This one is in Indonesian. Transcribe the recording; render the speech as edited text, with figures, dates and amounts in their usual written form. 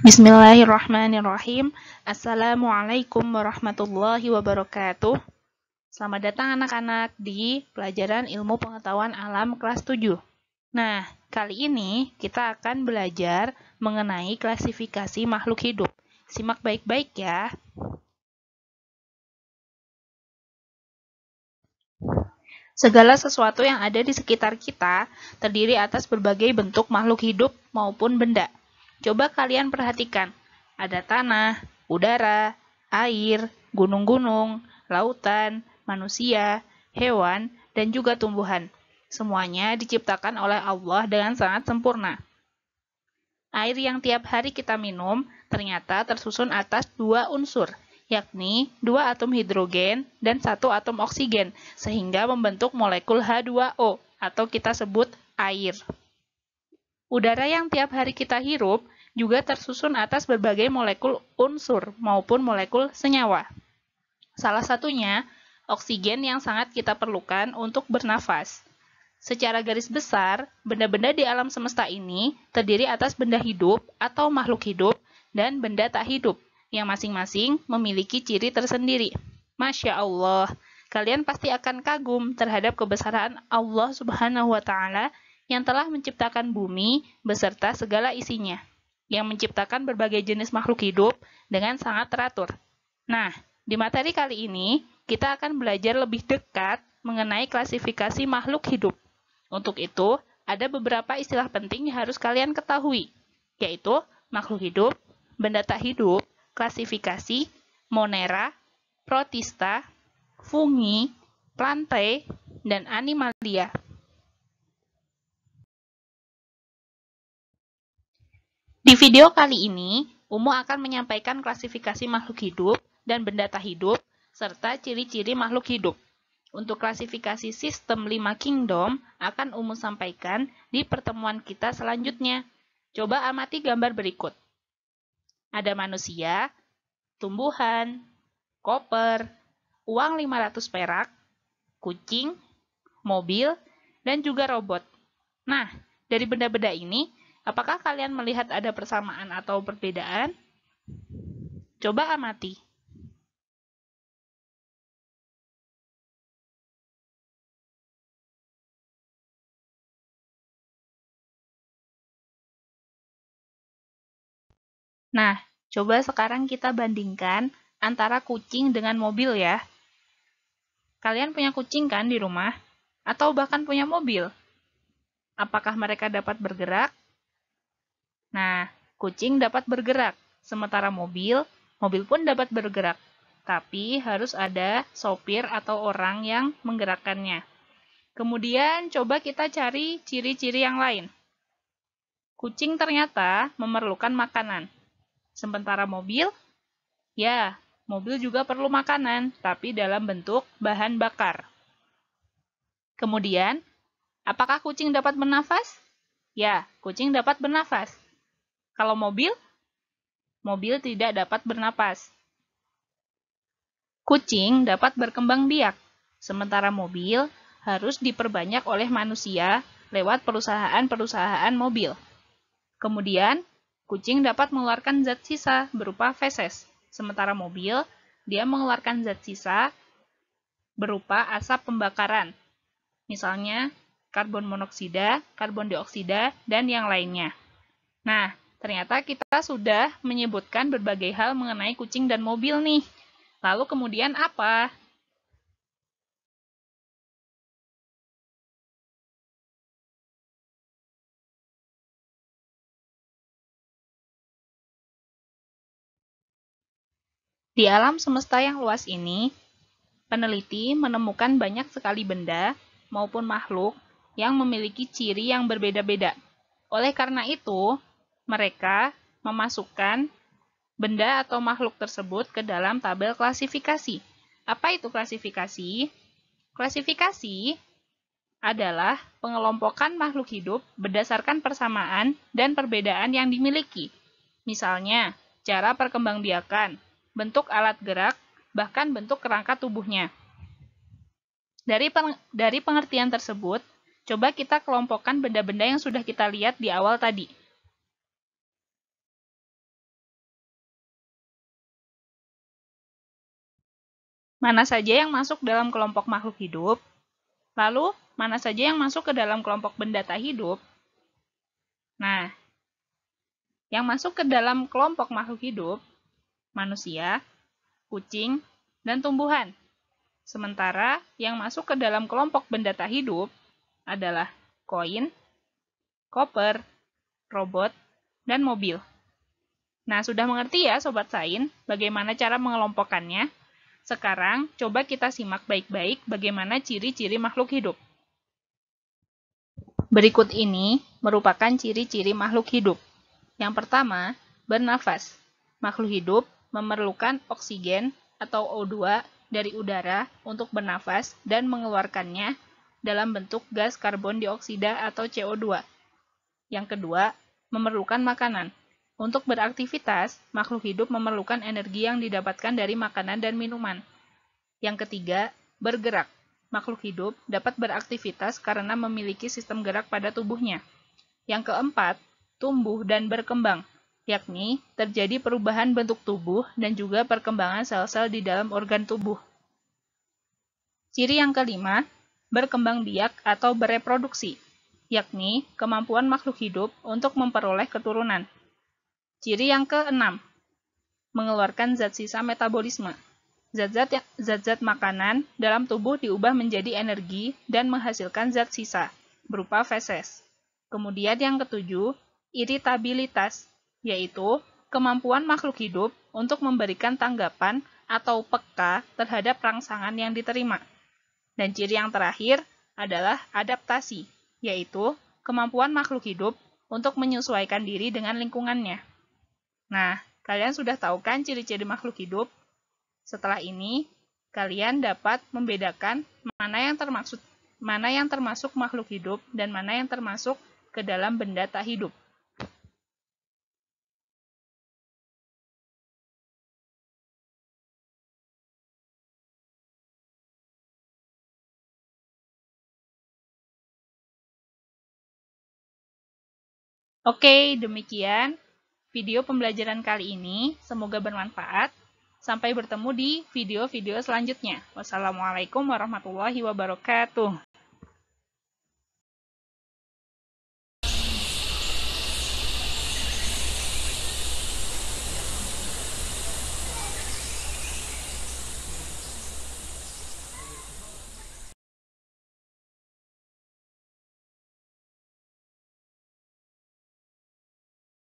Bismillahirrahmanirrahim. Assalamualaikum warahmatullahi wabarakatuh. Selamat datang anak-anak di pelajaran ilmu pengetahuan alam kelas 7. Nah, kali ini kita akan belajar mengenai klasifikasi makhluk hidup. Simak baik-baik ya. Segala sesuatu yang ada di sekitar kita terdiri atas berbagai bentuk makhluk hidup maupun benda. Coba kalian perhatikan, ada tanah, udara, air, gunung-gunung, lautan, manusia, hewan, dan juga tumbuhan. Semuanya diciptakan oleh Allah dengan sangat sempurna. Air yang tiap hari kita minum ternyata tersusun atas dua unsur, yakni dua atom hidrogen dan satu atom oksigen, sehingga membentuk molekul H2O atau kita sebut air. Udara yang tiap hari kita hirup juga tersusun atas berbagai molekul unsur maupun molekul senyawa. Salah satunya, oksigen yang sangat kita perlukan untuk bernafas. Secara garis besar, benda-benda di alam semesta ini terdiri atas benda hidup atau makhluk hidup dan benda tak hidup, yang masing-masing memiliki ciri tersendiri. Masya Allah, kalian pasti akan kagum terhadap kebesaran Allah Subhanahu wa Ta'ala yang telah menciptakan bumi beserta segala isinya, yang menciptakan berbagai jenis makhluk hidup dengan sangat teratur. Nah, di materi kali ini, kita akan belajar lebih dekat mengenai klasifikasi makhluk hidup. Untuk itu, ada beberapa istilah penting yang harus kalian ketahui, yaitu makhluk hidup, benda tak hidup, klasifikasi, monera, protista, fungi, plantae, dan animalia. Di video kali ini, Umu akan menyampaikan klasifikasi makhluk hidup dan benda tak hidup, serta ciri-ciri makhluk hidup. Untuk klasifikasi sistem 5 kingdom akan Umu sampaikan di pertemuan kita selanjutnya. Coba amati gambar berikut. Ada manusia, tumbuhan, koper, uang 500 perak, kucing, mobil, dan juga robot. Nah, dari benda-benda ini, apakah kalian melihat ada persamaan atau perbedaan? Coba amati. Nah, coba sekarang kita bandingkan antara kucing dengan mobil ya. Kalian punya kucing kan di rumah? Atau bahkan punya mobil? Apakah mereka dapat bergerak? Nah, kucing dapat bergerak, sementara mobil pun dapat bergerak. Tapi harus ada sopir atau orang yang menggerakkannya. Kemudian coba kita cari ciri-ciri yang lain. Kucing ternyata memerlukan makanan. Sementara mobil, ya, mobil juga perlu makanan, tapi dalam bentuk bahan bakar. Kemudian, apakah kucing dapat bernafas? Ya, kucing dapat bernafas. Kalau mobil tidak dapat bernapas. Kucing dapat berkembang biak, sementara mobil harus diperbanyak oleh manusia lewat perusahaan-perusahaan mobil. Kemudian, kucing dapat mengeluarkan zat sisa berupa feses, sementara mobil dia mengeluarkan zat sisa berupa asap pembakaran, misalnya karbon monoksida, karbon dioksida, dan yang lainnya. Nah, ternyata kita sudah menyebutkan berbagai hal mengenai kucing dan mobil nih. Lalu kemudian apa? Di alam semesta yang luas ini, peneliti menemukan banyak sekali benda maupun makhluk yang memiliki ciri yang berbeda-beda. Oleh karena itu, mereka memasukkan benda atau makhluk tersebut ke dalam tabel klasifikasi. Apa itu klasifikasi? Klasifikasi adalah pengelompokan makhluk hidup berdasarkan persamaan dan perbedaan yang dimiliki. Misalnya, cara perkembangbiakan, bentuk alat gerak, bahkan bentuk kerangka tubuhnya. Dari pengertian tersebut, coba kita kelompokkan benda-benda yang sudah kita lihat di awal tadi. mana saja yang masuk dalam kelompok makhluk hidup? Lalu, mana saja yang masuk ke dalam kelompok benda tak hidup? Nah, yang masuk ke dalam kelompok makhluk hidup, manusia, kucing, dan tumbuhan. Sementara yang masuk ke dalam kelompok benda tak hidup adalah koin, koper, robot, dan mobil. Nah, sudah mengerti ya Sobat Sains bagaimana cara mengelompokkannya? Sekarang, coba kita simak baik-baik bagaimana ciri-ciri makhluk hidup. Berikut ini merupakan ciri-ciri makhluk hidup. Yang pertama, bernafas. Makhluk hidup memerlukan oksigen atau O2 dari udara untuk bernafas dan mengeluarkannya dalam bentuk gas karbon dioksida atau CO2. Yang kedua, memerlukan makanan. Untuk beraktivitas, makhluk hidup memerlukan energi yang didapatkan dari makanan dan minuman. Yang ketiga, bergerak. Makhluk hidup dapat beraktivitas karena memiliki sistem gerak pada tubuhnya. Yang keempat, tumbuh dan berkembang, yakni terjadi perubahan bentuk tubuh dan juga perkembangan sel-sel di dalam organ tubuh. Ciri yang kelima, berkembang biak atau bereproduksi, yakni kemampuan makhluk hidup untuk memperoleh keturunan. Ciri yang keenam, mengeluarkan zat sisa metabolisme. Zat-zat makanan dalam tubuh diubah menjadi energi dan menghasilkan zat sisa, berupa feses. Kemudian yang ketujuh, iritabilitas, yaitu kemampuan makhluk hidup untuk memberikan tanggapan atau peka terhadap rangsangan yang diterima. Dan ciri yang terakhir adalah adaptasi, yaitu kemampuan makhluk hidup untuk menyesuaikan diri dengan lingkungannya. Nah, kalian sudah tahu kan ciri-ciri makhluk hidup? Setelah ini, kalian dapat membedakan mana yang termasuk makhluk hidup dan mana yang termasuk ke dalam benda tak hidup. Oke, demikian video pembelajaran kali ini. Semoga bermanfaat. Sampai bertemu di video-video selanjutnya. Wassalamualaikum warahmatullahi wabarakatuh.